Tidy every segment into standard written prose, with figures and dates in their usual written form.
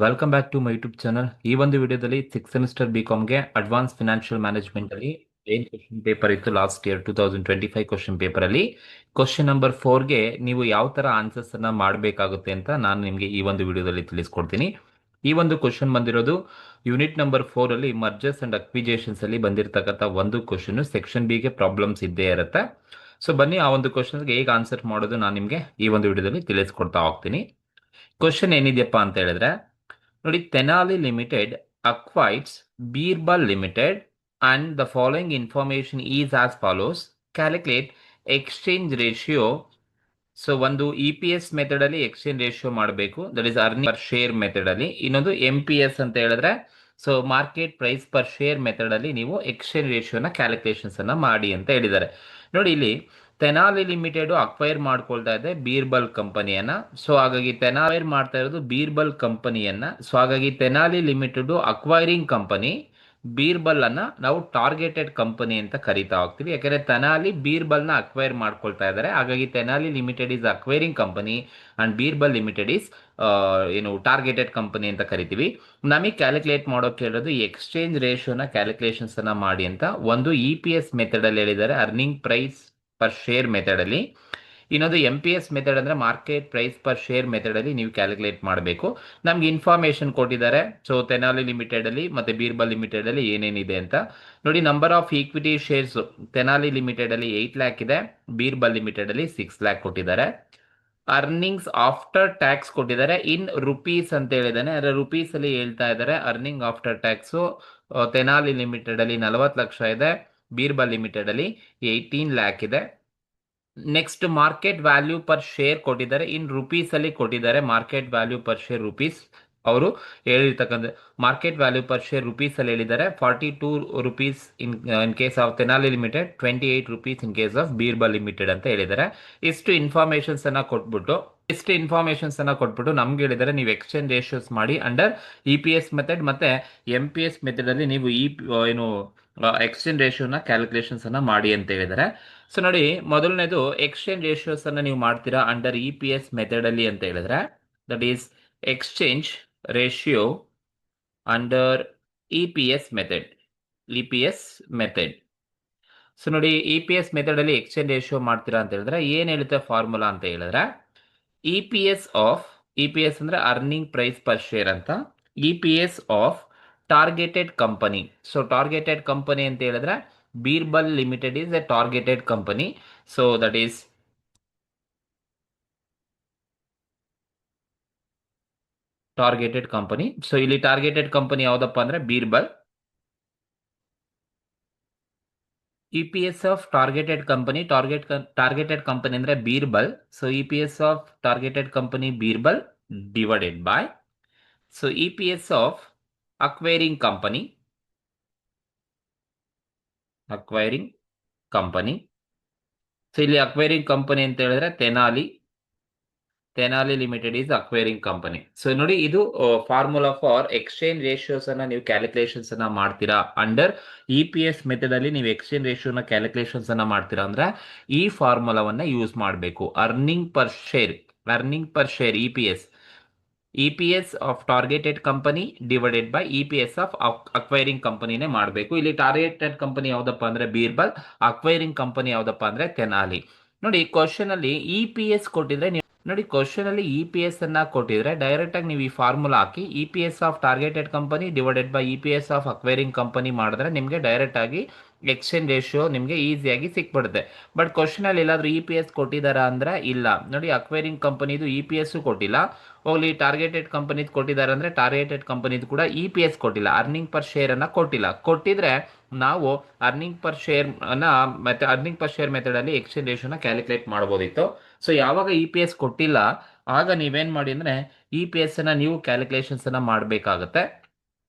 Welcome back to my YouTube channel. ಈ ಒಂದು ವಿಡಿಯೋದಲ್ಲಿ 6th ಸೆಮಿಸ್ಟರ್ ಬಿಕಾಮ್ಗೆ ಅಡ್ವಾನ್ಸ್ ಫಿನಾನ್ಷಿಯಲ್ ಮ್ಯಾನೇಜ್ಮೆಂಟ್ ಅಲ್ಲಿ ಏನ್ ಕ್ವಶನ್ ಪೇಪರ್ ಇತ್ತು ಲಾಸ್ಟ್ ಇಯರ್ 2025 ಕ್ವಶನ್ ಪೇಪರ್ ಅಲ್ಲಿ ಕ್ವಶನ್ ನಂಬರ್ 4ಗೆ ನೀವು ಯಾವ ತರ ಆನ್ಸರ್ಸ್ ಅನ್ನ ಮಾಡಬೇಕಾಗುತ್ತೆ ಅಂತ ನಾನು ನಿಮಗೆ ಈ ಒಂದು ವಿಡಿಯೋದಲ್ಲಿ ತಿಳಿಸ್ಕೊಡ್ತೀನಿ. ಈ ಒಂದು ಕ್ವಶನ್ ಬಂದಿರೋದು ಯೂನಿಟ್ ನಂಬರ್ 4 ಅಲ್ಲಿ ಮರ್ಜರ್ಸ್ ಅಂಡ್ ಅಕ್ವಿಜೇಷನ್ಸ್ ಅಲ್ಲಿ ಬಂದಿರತಕ್ಕಂಥ ಒಂದು ಕ್ವಶನ್. ಸೆಕ್ಷನ್ ಬಿ ಗೆ ಪ್ರಾಬ್ಲಮ್ಸ್ ಇದ್ದೇ ಇರುತ್ತೆ. ಸೊ ಬನ್ನಿ ಆ ಒಂದು ಕ್ವಶನ್ಗೆ ಹೇಗೆ ಆನ್ಸರ್ ಮಾಡೋದು ನಾನು ನಿಮಗೆ ಈ ಒಂದು ವಿಡಿಯೋದಲ್ಲಿ ತಿಳಿಸ್ಕೊಡ್ತಾ ಹೋಗ್ತೀನಿ. ಕ್ವಶನ್ ಏನಿದೆಯಪ್ಪ ಅಂತ ಹೇಳಿದ್ರೆ ನೋಡಿ, Tenali limited acquires Birbal limited and the following information is as follows. Calculate exchange ratio. So ಒಂದು ಇ ಪಿ ಎಸ್ ಮೆಥಡ್ ಅಲ್ಲಿ ಎಕ್ಸ್ಚೇಂಜ್ ರೇಷಿಯೋ ಮಾಡಬೇಕು, that is earning per share method ಅಲ್ಲಿ. ಇನ್ನೊಂದು ಎಂ ಪಿ ಎಸ್ ಅಂತ ಹೇಳಿದ್ರೆ so market price per share method ಅಲ್ಲಿ ನೀವು exchange ರೇಷಿಯೋನ ಕ್ಯಾಲ್ಕುಲೇಷನ್ಸ್ ಅನ್ನ ಮಾಡಿ ಅಂತ ಹೇಳಿದ್ದಾರೆ. ನೋಡಿ, ಇಲ್ಲಿ ತೆನಾಲಿ ಲಿಮಿಟೆಡ್ ಅಕ್ವೈರ್ ಮಾಡ್ಕೊಳ್ತಾ ಇದೆ ಬೀರ್ಬಲ್ ಕಂಪನಿಯನ್ನ. ಸೊ ಹಾಗಾಗಿ ತೆನಾಲಿ ಮಾಡ್ತಾ ಇರೋದು ಬೀರ್ಬಲ್ ಕಂಪನಿಯನ್ನ. ಸೊ ಹಾಗಾಗಿ Tenali limited acquiring company, Birbal ಅನ್ನ ನಾವು ಟಾರ್ಗೆಟೆಡ್ ಕಂಪನಿ ಅಂತ ಕರಿತಾ ಹೋಗ್ತೀವಿ. ಯಾಕಂದ್ರೆ ತೆನಾಲಿ ಬೀರ್ಬಲ್ ನ ಅಕ್ವೈರ್ ಮಾಡ್ಕೊಳ್ತಾ ಇದ್ದಾರೆ. ಹಾಗಾಗಿ Tenali limited is acquiring company and Birbal limited is ಏನು ಟಾರ್ಗೆಟೆಡ್ ಕಂಪನಿ ಅಂತ ಕರಿತೀವಿ. ನಮಗೆ ಕ್ಯಾಲ್ಕುಲೇಟ್ ಮಾಡೋಕೆ ಹೇಳೋದು ಎಕ್ಸ್ಚೇಂಜ್ ರೇಷಿಯೋನ ಕ್ಯಾಲ್ಕುಲೇಷನ್ಸ್ ಅನ್ನ ಮಾಡಿ ಅಂತ. ಒಂದು ಇ ಪಿ ಎಸ್ ಮೆಥಡ್ ಅಲ್ಲಿ ಹೇಳಿದ್ದಾರೆ, earning price per share method ಅಲ್ಲಿ. ಇನ್ನೊಂದು ಎಂ ಪಿ ಎಸ್ ಮೆಥಡ್ ಅಂದ್ರೆ market price per share method ಅಲ್ಲಿ ನೀವು ಕ್ಯಾಲ್ಕುಲೇಟ್ ಮಾಡಬೇಕು. ನಮ್ಗೆ ಇನ್ಫಾರ್ಮೇಶನ್ ಕೊಟ್ಟಿದ್ದಾರೆ. ಸೊ ತೆನಾಲಿ ಲಿಮಿಟೆಡ್ ಅಲ್ಲಿ ಮತ್ತೆ ಬೀರ್ಬಲ್ ಲಿಮಿಟೆಡ್ ಅಲ್ಲಿ ಏನೇನಿದೆ ಅಂತ ನೋಡಿ. Number of equity shares Tenali limited ಅಲ್ಲಿ 8 ಲ್ಯಾಕ್ ಇದೆ, ಬೀರ್ಬಲ್ ಲಿಮಿಟೆಡ್ ಅಲ್ಲಿ 6 ಲ್ಯಾಕ್ ಕೊಟ್ಟಿದ್ದಾರೆ. ಅರ್ನಿಂಗ್ಸ್ ಆಫ್ಟರ್ ಟ್ಯಾಕ್ಸ್ ಕೊಟ್ಟಿದ್ದಾರೆ ಇನ್ ರುಪೀಸ್ ಅಂತ ಹೇಳಿದಾನೆ. ಅದರ ರುಪೀಸ್ ಅಲ್ಲಿ ಹೇಳ್ತಾ ಇದ್ದಾರೆ. Earning after tax Tenali limited ಅಲ್ಲಿ 40 ಲಕ್ಷ ಇದೆ, ಬೀರ್ಬಲ್ ಲಿಮಿಟೆಡ್ ಅಲ್ಲಿ 18 ಲ್ಯಾಕ್ ಇದೆ. Next market value per share ಕೊಟ್ಟಿದ್ದಾರೆ, ಇನ್ ರುಪೀಸ್ ಅಲ್ಲಿ ಕೊಟ್ಟಿದ್ದಾರೆ. Market value per share rupees ಅವರು ಹೇಳಿರ್ತಕ್ಕಂಥ market value per share rupees ಅಲ್ಲಿ ಹೇಳಿದ್ದಾರೆ. 42 rupees in case of Tenali limited, 28 rupees in case of Birbal limited ಅಂತ ಹೇಳಿದ್ದಾರೆ. ಇಷ್ಟು ಇನ್ಫಾರ್ಮೇಶನ್ಸ್ ಅನ್ನ ಕೊಟ್ಬಿಟ್ಟು ನಮ್ಗೆ ಹೇಳಿದ್ದಾರೆ ನೀವು ಎಕ್ಸ್ಚೇಂಜ್ ರೇಷಿಯೋಸ್ ಮಾಡಿ under E P S method ಮತ್ತೆ ಎಂ ಪಿ ಎಸ್ ಮೆಥಡ್ ಅಲ್ಲಿ ನೀವು ಏನು ಎಕ್ಸ್ಚೇಂಜ್ ರೇಷಿಯೋನ ಕ್ಯಾಲ್ಕುಲೇಷನ್ಸ್ ಅನ್ನ ಮಾಡಿ ಅಂತ ಹೇಳಿದ್ದಾರೆ. ಸೊ ನೋಡಿ, ಮೊದಲನೇದು ಎಕ್ಸ್ಚೇಂಜ್ ರೇಷಿಯೋಸ್ ಅನ್ನ ನೀವು ಮಾಡ್ತೀರಾ under E P S method ಅಲ್ಲಿ ಅಂತ ಹೇಳಿದ್ರೆ, that is exchange ratio under E P S method. So ನೋಡಿ, ಇ ಪಿ ಎಸ್ ಮೆಥಡ್ ಅಲ್ಲಿ ಎಕ್ಸ್ಚೇಂಜ್ ರೇಷಿಯೋ ಮಾಡ್ತೀರಾ ಅಂತ ಹೇಳಿದ್ರೆ ಏನ್ ಹೇಳುತ್ತೆ ಫಾರ್ಮುಲಾ ಅಂತ ಹೇಳಿದ್ರೆ, ಇ ಪಿ ಎಸ್ ಅಂದ್ರೆ ಅರ್ನಿಂಗ್ ಪ್ರೈಸ್ ಪರ್ ಶೇರ್ ಅಂತ. E P S of targeted company. So targeted company ಅಂತ ಹೇಳಿದ್ರೆ Birbal limited is a targeted company. So that is targeted company. So ಇಲ್ಲಿ ಟಾರ್ಗೆಟೆಡ್ ಕಂಪನಿ ಯಾವ್ದಪ್ಪ ಅಂದ್ರೆ Birbal. E P S of targeted company, targeted company ಅಂದ್ರೆ Birbal. So E P S of targeted company Birbal divided by so E P S of acquiring company. So ಇಲ್ಲಿ acquiring company ಅಂತ ಹೇಳಿದ್ರೆ Tenali limited is acquiring company. So ನೋಡಿ, ಇದು formula for exchange ratios ಅನ್ನ ನೀವು calculations ಅನ್ನ ಮಾಡ್ತೀರಾ under E P S method ಅಲ್ಲಿ. ನೀವು ಎಕ್ಸ್ಚೇಂಜ್ ರೇಷಿಯೋನ ಕ್ಯಾಲ್ಕುಲೇಷನ್ಸ್ ಅನ್ನ ಮಾಡ್ತೀರಾ ಅಂದ್ರೆ ಈ ಫಾರ್ಮುಲಾವನ್ನ ಯೂಸ್ ಮಾಡಬೇಕು. Earning per share E P S of targeted company divided by E P S of acquiring ಕಂಪನಿನೇ ಮಾಡಬೇಕು. ಇಲ್ಲಿ ಟಾರ್ಗೆಟೆಡ್ ಕಂಪನಿ ಯಾವ್ದಪ್ಪ ಅಂದ್ರೆ ಬೀರ್ಬಲ್, ಅಕ್ವೈರಿಂಗ್ ಕಂಪನಿ ಯಾವ್ದಪ್ಪ ಅಂದ್ರೆ ತೆನಾಲಿ. ನೋಡಿ, ಕ್ವಶನ್ ಅಲ್ಲಿ ಇ ಪಿ ಎಸ್ ಕೊಟ್ಟಿದ್ರೆ ಅನ್ನ ಕೊಟ್ಟಿದ್ರೆ ಡೈರೆಕ್ಟ್ ಆಗಿ ನೀವು ಈ ಫಾರ್ಮುಲಾ ಹಾಕಿ E P S of targeted company divided by E P S of acquiring company ಮಾಡಿದ್ರೆ ನಿಮಗೆ ಡೈರೆಕ್ಟ್ ಆಗಿ ಎಕ್ಸ್ಚೇಂಜ್ ರೇಷಿಯೋ ನಿಮಗೆ ಈಸಿಯಾಗಿ ಸಿಕ್ಬಿಡುತ್ತೆ. ಬಟ್ ಕ್ವಶನ್ ಅಲ್ಲಿ ಎಲ್ಲಾದ್ರೂ ಇ ಪಿ ಎಸ್ ಕೊಟ್ಟಿದಾರ ಅಂದ್ರೆ ಇಲ್ಲ. ನೋಡಿ, ಅಕ್ವೈರಿಂಗ್ ಕಂಪನಿದು ಇ ಪಿ ಎಸ್ ಕೊಟ್ಟಿಲ್ಲ. ಹೋಗ್ಲಿ, ಟಾರ್ಗೆಟೆಡ್ ಕಂಪನಿದು ಕೊಟ್ಟಿದ್ದಾರೆ ಅಂದ್ರೆ ಟಾರ್ಗೆಟೆಡ್ ಕಂಪನಿದು ಕೂಡ ಇ ಪಿ ಎಸ್ ಕೊಟ್ಟಿಲ್ಲ, ಅರ್ನಿಂಗ್ ಪರ್ ಶೇರ್ ಅನ್ನ ಕೊಟ್ಟಿಲ್ಲ. ಕೊಟ್ಟಿದ್ರೆ ನಾವು ಅರ್ನಿಂಗ್ ಪರ್ ಶೇರ್ ಮೆಥಡ್ ಅಲ್ಲಿ ಎಕ್ಸ್ಚೇಂಜ್ ರೇಷಿಯೋನ ಕ್ಯಾಲ್ಕುಲೇಟ್ ಮಾಡಬಹುದಿತ್ತು. ಸೊ ಯಾವಾಗ ಇ ಪಿ ಎಸ್ ಕೊಟ್ಟಿಲ್ಲ ಆಗ ನೀವೇನ್ ಮಾಡಿ ಅಂದ್ರೆ ಇ ಪಿ ಎಸ್ ಅನ್ನ ನೀವು ಕ್ಯಾಲ್ಕುಲೇಷನ್ಸ್ ಅನ್ನ ಮಾಡಬೇಕಾಗತ್ತೆ.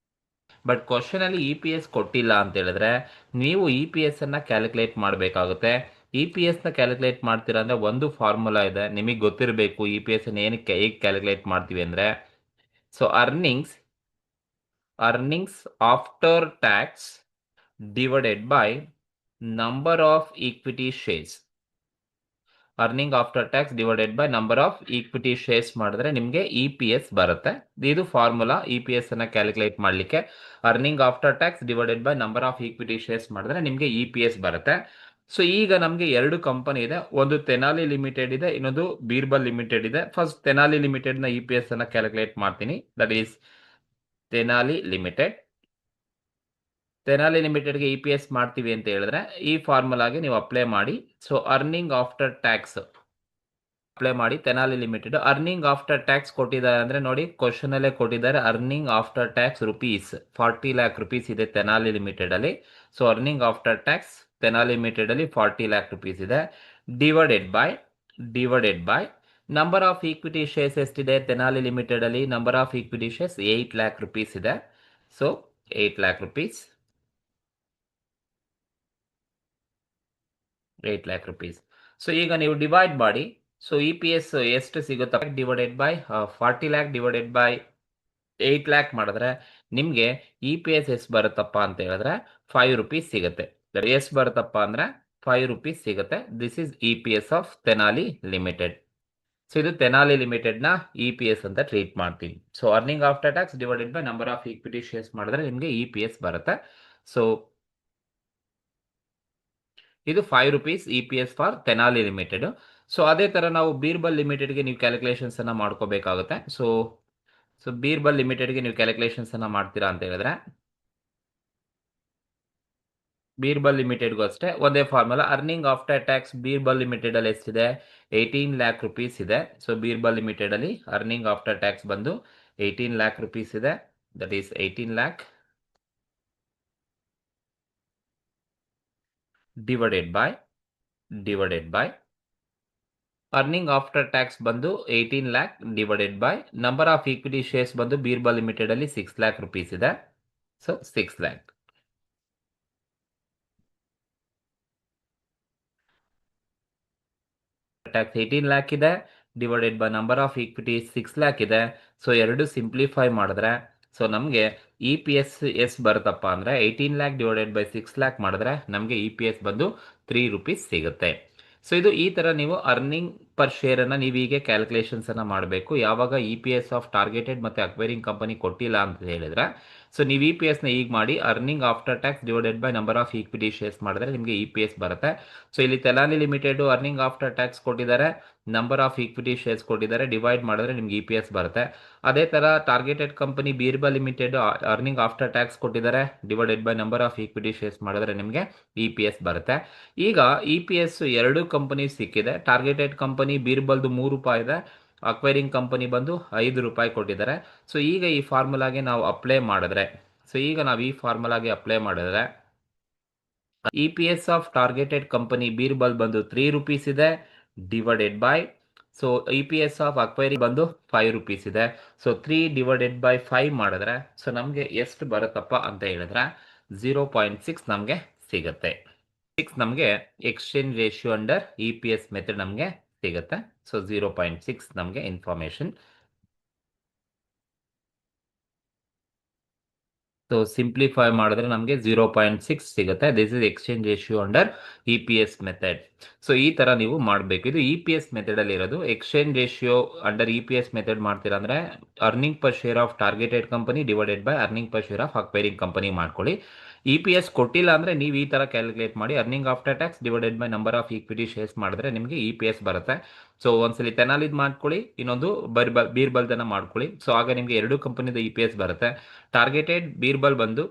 ಬಟ್ ಕ್ವಶನ್ ಅಲ್ಲಿ ಇ ಪಿ ಎಸ್ ಕೊಟ್ಟಿಲ್ಲ ಅಂತ ಹೇಳಿದ್ರೆ ನೀವು ಇ ಪಿ ಎಸ್ ಅನ್ನ ಕ್ಯಾಲ್ಕುಲೇಟ್ ಮಾಡಬೇಕಾಗುತ್ತೆ. ಇ ಪಿ ಎಸ್ ನ ಕ್ಯಾಲ್ಕುಲೇಟ್ ಮಾಡ್ತೀರಾ ಅಂದ್ರೆ ಒಂದು ಫಾರ್ಮುಲಾ ಇದೆ, ನಿಮಗೆ ಗೊತ್ತಿರಬೇಕು ಇ ಪಿ ಎಸ್ ಅನ್ನ ಏನಕ್ಕೆ ಹೇಗೆ ಕ್ಯಾಲ್ಕುಲೇಟ್ ಮಾಡ್ತೀವಿ ಅಂದ್ರೆ. So earnings after tax divided by number of equity shares. Earning after tax divided by number of equity shares ಮಾಡಿದ್ರೆ ನಿಮಗೆ EPS ಬರುತ್ತೆ. ಇದು ಫಾರ್ಮುಲಾ EPS ಅನ್ನ ಕ್ಯಾಲ್ಕುಲೇಟ್ ಮಾಡಲಿಕ್ಕೆ. Earning after tax divided by number of equity shares ಮಾಡಿದ್ರೆ ನಿಮಗೆ EPS ಬರುತ್ತೆ. So ಈಗ ನಮಗೆ ಎರಡು ಕಂಪನಿ ಇದೆ, ಒಂದು ತೆನಾಲಿ ಲಿಮಿಟೆಡ್ ಇದೆ, ಇನ್ನೊಂದು ಬೀರ್ಬಲ್ ಲಿಮಿಟೆಡ್ ಇದೆ. ಫಸ್ಟ್ ತೆನಾಲಿ ಲಿಮಿಟೆಡ್ ನ EPS ಅನ್ನ ಕ್ಯಾಲ್ಕುಲೇಟ್ ಮಾಡ್ತೀನಿ. That is Tenali limited. Tenali ಲಿಮಿಟೆಡ್ಗೆ EPS ಮಾಡ್ತೀವಿ ಅಂತ ಹೇಳಿದ್ರೆ ಈ ಫಾರ್ಮುಲಾಗೆ ನೀವು ಅಪ್ಲೈ ಮಾಡಿ. So earning after tax apply ಮಾಡಿ. Tenali limited earning after tax ಕೊಟ್ಟಿದ್ದಾರೆ ಅಂದ್ರೆ ನೋಡಿ, ಕ್ವಶನ್ ಅಲ್ಲೇ ಕೊಟ್ಟಿದ್ದಾರೆ. Earning after tax rupees 40 lakh rupees ಇದೆ ತೆನಾಲಿ ಲಿಮಿಟೆಡ್ ಅಲ್ಲಿ. So earning after tax Tenali limited ಅಲ್ಲಿ 40 lakh rupees ಇದೆ. Divided by number of equity shares ಎಷ್ಟಿದೆ ತೆನಾಲಿ ಲಿಮಿಟೆಡ್ ಅಲ್ಲಿ? Number of equity shares 8 lakh rupees ಇದೆ. So 8 lakh rupees 8 lakh rupees. So ಈಗ ನೀವು divide ಮಾಡಿ. ಸೊ EPS ಎಷ್ಟು ಸಿಗುತ್ತೆ? Divided by 40 lakh divided by 8 lakh ಮಾಡಿದ್ರೆ ನಿಮಗೆ EPS ಎಷ್ಟು ಬರುತ್ತಪ್ಪ ಅಂತ ಹೇಳಿದ್ರೆ 5 rupees ಸಿಗುತ್ತೆ. ಎಷ್ಟು ಬರುತ್ತಪ್ಪ ಅಂದ್ರೆ 5 rupees ಸಿಗುತ್ತೆ. This is EPS of Tenali limited. So ಇದು ತೆನಾಲಿ ಲಿಮಿಟೆಡ್ ನ EPS ಅಂತ ಟ್ರೀಟ್ ಮಾಡ್ತೀವಿ. So earning after tax divided by number of equity shares ಮಾಡಿದ್ರೆ ನಿಮಗೆ EPS ಬರುತ್ತೆ. ಸೊ ಇದು 5 rupees EPS for Tenali limited. So ಅದೇ ತರ ನಾವು ಬೀರ್ಬಲ್ ಲಿಮಿಟೆಡ್ಗೆ ನೀವು ಕ್ಯಾಲ್ಕುಲೇಷನ್ಸ್ ಅನ್ನ ಮಾಡ್ಕೋಬೇಕಾಗುತ್ತೆ. ಸೊ ಬೀರ್ಬಲ್ ಲಿಮಿಟೆಡ್ಗೆ ನೀವು ಕ್ಯಾಲ್ಕುಲೇಷನ್ಸ್ ಅನ್ನ ಮಾಡ್ತೀರಾ ಅಂತ ಹೇಳಿದ್ರೆ ಬೀರ್ಬಲ್ ಲಿಮಿಟೆಡ್ಗೂ ಅಷ್ಟೇ ಒಂದೇ formula. Earning after tax Birbal limited ಅಲ್ಲಿ ಎಷ್ಟಿದೆ? 18 lakh rupees ಇದೆ. ಸೊ ಬೀರ್ಬಲ್ ಲಿಮಿಟೆಡ್ ಅಲ್ಲಿ ಅರ್ನಿಂಗ್ ಆಫ್ಟರ್ ಟ್ಯಾಕ್ಸ್ ಬಂದು 18 lakh rupees ಇದೆ. That is 18 lakh divided by earning after tax ಬಂದು 18 lakh divided by number of equity shares ಬಂದು ಬೀರ್ಬಲ್ ಲಿಮಿಟೆಡ್ ಅಲ್ಲಿ 6 lakh rupees ಇದೆ. ಸೊ 6 lakh ಟ್ಯಾಕ್ಸ್ 18 lakh ಇದೆ divided by number of equity 6 lakh ಇದೆ. So ಎರಡು simplify ಮಾಡಿದ್ರೆ so ನಮಗೆ EPS ಎಷ್ಟು ಬರುತ್ತಪ್ಪ ಅಂದ್ರೆ 18 lakh ಡಿವೈಡೆಡ್ ಬೈ 6 lakh ಮಾಡಿದ್ರೆ ನಮಗೆ EPS ಬಂದು 3 rupees ಸಿಗುತ್ತೆ. ಸೊ ಇದು ಈ ತರ ನೀವು ಅರ್ನಿಂಗ್ ಪರ್ ಶೇರ್ ಅನ್ನ ನೀವು ಹೀಗೆ ಕ್ಯಾಲ್ಕುಲೇಷನ್ಸ್ ಅನ್ನ ಮಾಡಬೇಕು. ಯಾವಾಗ EPS ಆಫ್ ಟಾರ್ಗೆಟೆಡ್ ಮತ್ತೆ ಅಕ್ವೈರಿಂಗ್ ಕಂಪನಿ ಕೊಟ್ಟಿಲ್ಲ ಅಂತ ಹೇಳಿದ್ರೆ ಸೊ ನೀವು EPS ನ ಈಗ ಮಾಡಿ earning after tax divided by number of equity shares ಮಾಡಿದ್ರೆ ನಿಮಗೆ EPS ಬರುತ್ತೆ. ಸೊ ಇಲ್ಲಿ ತೆಲಾನಿ ಲಿಮಿಟೆಡ್ ಅರ್ನಿಂಗ್ ಆಫ್ಟರ್ ಟ್ಯಾಕ್ಸ್ ಕೊಟ್ಟಿದ್ದಾರೆ, ನಂಬರ್ ಆಫ್ ಈಕ್ವಿಟಿ ಶೇರ್ಸ್ ಕೊಟ್ಟಿದ್ದಾರೆ, ಡಿವೈಡ್ ಮಾಡಿದ್ರೆ ನಿಮ್ಗೆ EPS ಬರುತ್ತೆ. ಅದೇ ತರ targeted company Birbal limited earning after tax ಕೊಟ್ಟಿದ್ದಾರೆ, divided by number of equity shares ಮಾಡಿದ್ರೆ ನಿಮಗೆ EPS ಬರುತ್ತೆ. ಈಗ EPS ಎರಡು ಕಂಪನಿ ಸಿಕ್ಕಿದೆ. ಟಾರ್ಗೆಟೆಡ್ ಕಂಪನಿ ಬೀರ್ಬಲ್ದು 3 ರೂಪಾಯಿ ಇದೆ, ಅಕ್ವೈರಿಂಗ್ ಕಂಪನಿ ಬಂದು 5 ರೂಪಾಯಿ ಕೊಟ್ಟಿದ್ದಾರೆ. ಸೊ ಈಗ ಈ ಫಾರ್ಮುಲಾಗೆ ನಾವು ಅಪ್ಲೈ ಮಾಡಿದ್ರೆ EPS of targeted company Birbal ಬಂದು 3 rupees ಇದೆ divided by so EPS of acquiring ಬಂದು 5 rupees ಇದೆ. ಸೊ 3 ಡಿವೈಡೆಡ್ ಬೈ 5 ಮಾಡಿದ್ರೆ ಸೊ ನಮಗೆ ಎಷ್ಟು ಬರುತ್ತಪ್ಪ ಅಂತ ಹೇಳಿದ್ರೆ 0.6 ನಮಗೆ ಸಿಗುತ್ತೆ. 6 ನಮಗೆ exchange ratio under EPS method ನಮಗೆ ಸಿಗುತ್ತೆ. ಸೊ 0.6 ನಮಗೆ ಇನ್ಫಾರ್ಮೇಶನ್. ಸೊ ಸಿಂಪ್ಲಿಫೈ ಮಾಡಿದ್ರೆ ನಮಗೆ 0.6 ಸಿಗುತ್ತೆ. This is exchange ratio under EPS method. So ಈ ತರ ನೀವು ಮಾಡಬೇಕು. ಇದು EPS ಮೆಥಡ್ ಅಲ್ಲಿ ಇರೋದು. Exchange ratio under EPS method ಮಾಡ್ತೀರಾ ಅಂದ್ರೆ earning per share of targeted company divided by earning per share of acquiring company ಮಾಡ್ಕೊಳ್ಳಿ. EPS ಕೊಟ್ಟಿಲ್ಲ ಅಂದ್ರೆ ನೀವು ಈ ತರ ಕ್ಯಾಲ್ಕುಲೇಟ್ ಮಾಡಿ earning after tax divided by number of equity shares ಮಾಡಿದ್ರೆ ನಿಮಗೆ EPS ಬರುತ್ತೆ. ಸೊ ಒಂದ್ಸಲಿ ತೆನಾಲಿದ್ ಮಾಡ್ಕೊಳ್ಳಿ, ಇನ್ನೊಂದು ಬೀರ್ಬಲ್ದನ್ನ ಮಾಡ್ಕೊಳ್ಳಿ. ಸೊ ಆಗ ನಿಮಗೆ ಎರಡು ಕಂಪನಿದ EPS ಬರುತ್ತೆ. ಟಾರ್ಗೆಟೆಡ್ ಬೀರ್ಬಲ್ ಬಂದು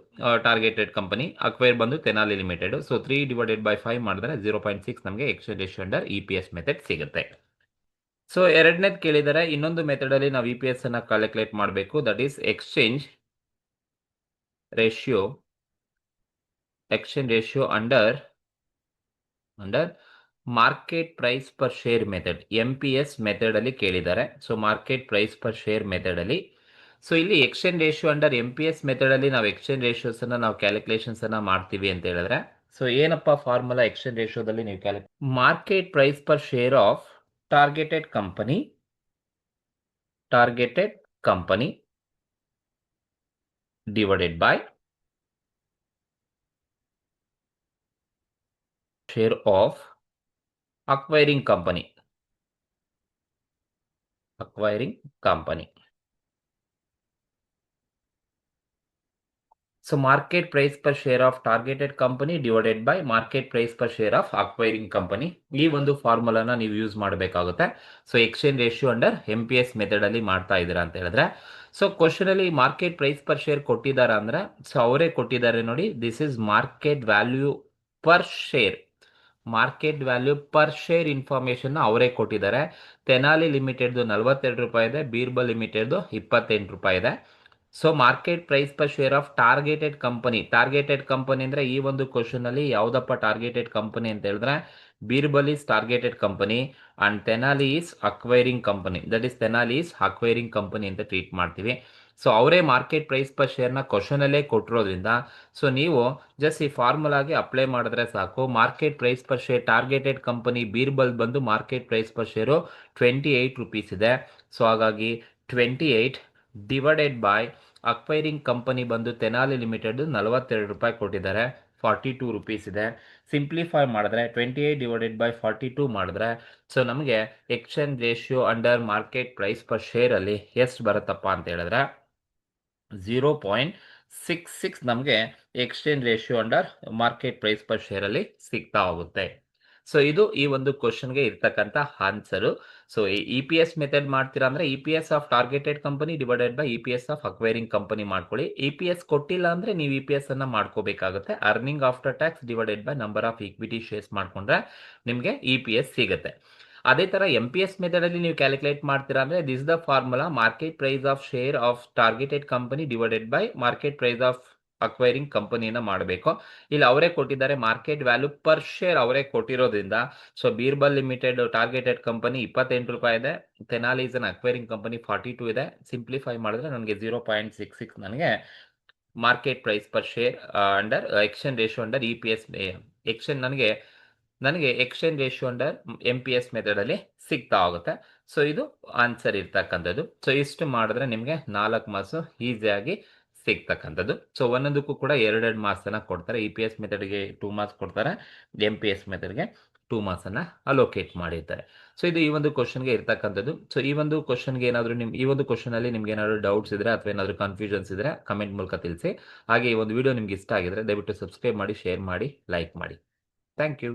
ಟಾರ್ಗೆಟೆಡ್ ಕಂಪನಿ, ಅಕ್ವೈರ್ ಬಂದು Tenali limited. So 3 divided by 5 ಮಾಡಿದ್ರೆ 0.6 ನಮಗೆ exchange ratio under EPS method ಸಿಗುತ್ತೆ. ಸೊ ಎರಡನೇದು ಕೇಳಿದರೆ ಇನ್ನೊಂದು ಮೆಥಡ್ ಅಲ್ಲಿ ನಾವು EPS ಅನ್ನ ಕ್ಯಾಲ್ಕುಲೇಟ್ ಮಾಡಬೇಕು. That is exchange ratio under market price per share method, MPS method ಅಲ್ಲಿ ಕೇಳಿದ್ದಾರೆ. So market price per share method ಅಲ್ಲಿ ಸೊ ಇಲ್ಲಿ exchange ratio under MPS method ಅಲ್ಲಿ ನಾವು ಎಕ್ಸ್ಚೇಂಜ್ ರೇಷಿಯೋಸ್ ಅನ್ನ ನಾವು ಕ್ಯಾಲ್ಕುಲೇಷನ್ಸ್ ಅನ್ನ ಮಾಡ್ತೀವಿ ಅಂತ ಹೇಳಿದ್ರೆ ಸೊ ಏನಪ್ಪ ಫಾರ್ಮುಲಾ ಎಕ್ಸ್ಚೇಂಜ್ ರೇಷಿಯೋದಲ್ಲಿ ನೀವು market price per share of targeted company divided by share of acquiring company. acquiring company. So market price per share of targeted company divided by market price per share of acquiring company. ಈ ಒಂದು ಫಾರ್ಮುಲಾನ ನೀವು use ಮಾಡಬೇಕಾಗುತ್ತೆ. So exchange ratio under MPS method ಅಲ್ಲಿ ಮಾಡ್ತಾ ಇದ್ದೀರಾ ಅಂತ ಹೇಳಿದ್ರೆ, so question ಅಲ್ಲಿ ಮಾರ್ಕೆಟ್ ಪ್ರೈಸ್ ಪರ್ ಶೇರ್ ಕೊಟ್ಟಿದ್ದಾರ ಅಂದ್ರೆ, ಸೊ ಅವರೇ ಕೊಟ್ಟಿದ್ದಾರೆ ನೋಡಿ, this is market value per share. Market value per share information ಅವರೇ ಕೊಟ್ಟಿದ್ದಾರೆ. ತೆನಾಲಿ ಲಿಮಿಟೆಡ್ದು 42 ರೂಪಾಯಿ ಇದೆ, ಬೀರ್ಬಲ್ ಲಿಮಿಟೆಡ್ದು 28 ರೂಪಾಯಿ ಇದೆ. So market price per share of targeted company. Targeted company ಅಂದ್ರೆ ಈ ಒಂದು ಕ್ವಶನ್ ಅಲ್ಲಿ ಯಾವ್ದಪ್ಪ ಟಾರ್ಗೆಟೆಡ್ ಕಂಪನಿ ಅಂತ ಹೇಳಿದ್ರೆ, Birbal is targeted company and Tenali is acquiring company. That is Tenali is acquiring company ಅಂತ ಟ್ರೀಟ್ ಮಾಡ್ತೀವಿ. ಸೊ ಅವರೇ ಮಾರ್ಕೆಟ್ ಪ್ರೈಸ್ ಪರ್ ಶೇರ್ನ ಕ್ವಶನ್ ಅಲ್ಲೇ ಕೊಟ್ಟಿರೋದ್ರಿಂದ, ಸೊ ನೀವು ಜಸ್ಟ್ ಈ ಫಾರ್ಮುಲಾಗೆ ಅಪ್ಲೈ ಮಾಡಿದ್ರೆ ಸಾಕು. Market price per share targeted company Birbal ಬಂದು market price per share 28 rupees ಇದೆ. ಸೊ ಹಾಗಾಗಿ 28 ಡಿವೈಡೆಡ್ ಬೈ ಅಕ್ವೈರಿಂಗ್ ಕಂಪನಿ ಬಂದು ತೆನಾಲಿ ಲಿಮಿಟೆಡ್ 42 ರೂಪಾಯಿ ಕೊಟ್ಟಿದ್ದಾರೆ, 42 ರೂಪೀಸ್ ಇದೆ. ಸಿಂಪ್ಲಿಫೈ ಮಾಡಿದ್ರೆ 28 ಡಿವೈಡೆಡ್ ಬೈ 42 ಮಾಡಿದ್ರೆ, ಸೊ ನಮಗೆ exchange ratio under market price per share ಅಲ್ಲಿ ಎಷ್ಟು ಬರುತ್ತಪ್ಪ ಅಂತ ಹೇಳಿದ್ರೆ 0.66 ನಮಗೆ exchange ratio under market price per share ಅಲ್ಲಿ ಸಿಗ್ತಾ ಹೋಗುತ್ತೆ. ಸೊ ಇದು ಈ ಒಂದು ಕ್ವಶನ್ಗೆ ಇರ್ತಕ್ಕಂಥ ಆನ್ಸರು. ಸೊ EPS ಮೆಥಡ್ ಮಾಡ್ತೀರಾ ಅಂದ್ರೆ EPS of targeted company divided by EPS of acquiring company ಮಾಡ್ಕೊಳ್ಳಿ. EPS ಕೊಟ್ಟಿಲ್ಲ ಅಂದ್ರೆ ನೀವು EPS ಅನ್ನ ಮಾಡ್ಕೋಬೇಕಾಗುತ್ತೆ. Earning after tax divided by number of equity shares ಮಾಡ್ಕೊಂಡ್ರೆ ನಿಮಗೆ EPS ಸಿಗುತ್ತೆ. ಅದೇ ತರ MPS ಮೆಥಡ್ ಅಲ್ಲಿ ನೀವು ಕ್ಯಾಲ್ಕುಲೇಟ್ ಮಾಡ್ತೀರಾ ಅಂದ್ರೆ, this the formula market price of share of targeted company divided by market price of acquiring ಕಂಪನಿನ ಮಾಡಬೇಕು. ಇಲ್ಲಿ ಅವರೇ ಕೊಟ್ಟಿದ್ದಾರೆ ಮಾರ್ಕೆಟ್ ವ್ಯಾಲ್ಯೂ ಪರ್ ಶೇರ್ ಅವರೇ ಕೊಟ್ಟಿರೋದ್ರಿಂದ, so Birbal limited targeted company 28 ರೂಪಾಯಿ ಇದೆ, ತೆನಾಲಿಸ್ ಅನ್ ಅಕ್ವೈರಿಂಗ್ ಕಂಪನಿ 42 ಇದೆ. ಸಿಂಪ್ಲಿಫೈ ಮಾಡಿದ್ರೆ ನನಗೆ 0.66 ನನಗೆ market price per share under exchange ratio under EPS exchange ನನಗೆ exchange ratio under MPS method ಅಲ್ಲಿ ಸಿಗ್ತಾ ಹೋಗುತ್ತೆ. ಸೊ ಇದು ಆನ್ಸರ್ ಇರ್ತಕ್ಕಂಥದ್ದು. ಸೊ ಇಷ್ಟು ಮಾಡಿದ್ರೆ ನಿಮಗೆ 4 ಮಾರ್ಕ್ಸ್ ಈಸಿಯಾಗಿ ಸಿಗ್ತಕ್ಕಂಥದ್ದು. ಸೊ ಒಂದೊಂದಕ್ಕೂ ಕೂಡ 2 ಮಾರ್ಕ್ಸ್ ಅನ್ನ ಕೊಡ್ತಾರೆ. EPS ಮೆಥಡ್ಗೆ 2 ಮಾರ್ಕ್ಸ್ ಕೊಡ್ತಾರೆ, MPS ಮೆಥಡ್ಗೆ 2 ಮಾರ್ಕ್ಸ್ ಅನ್ನ ಅಲೋಕೇಟ್ ಮಾಡಿರ್ತಾರೆ. ಸೊ ಇದು ಈ ಒಂದು ಕ್ವಶನ್ಗೆ ಇರ್ತಕ್ಕಂಥದ್ದು. ಸೊ ಈ ಒಂದು ಕ್ವಶನ್ಗೆ ಏನಾದರೂ ಈ ಒಂದು ಕ್ವಶನ್ ಅಲ್ಲಿ ನಿಮ್ಗೆ ಏನಾದರೂ ಡೌಟ್ಸ್ ಇದ್ರೆ ಅಥವಾ ಏನಾದರೂ ಕನ್ಫ್ಯೂಷನ್ಸ್ ಇದ್ರೆ ಕಮೆಂಟ್ ಮೂಲಕ ತಿಳಿಸಿ. ಹಾಗೆ ಈ ಒಂದು ವಿಡಿಯೋ ನಿಮ್ಗೆ ಇಷ್ಟ ಆಗಿದ್ರೆ ದಯವಿಟ್ಟು ಸಬ್ಸ್ಕ್ರೈಬ್ ಮಾಡಿ, ಶೇರ್ ಮಾಡಿ, ಲೈಕ್ ಮಾಡಿ. Thank you.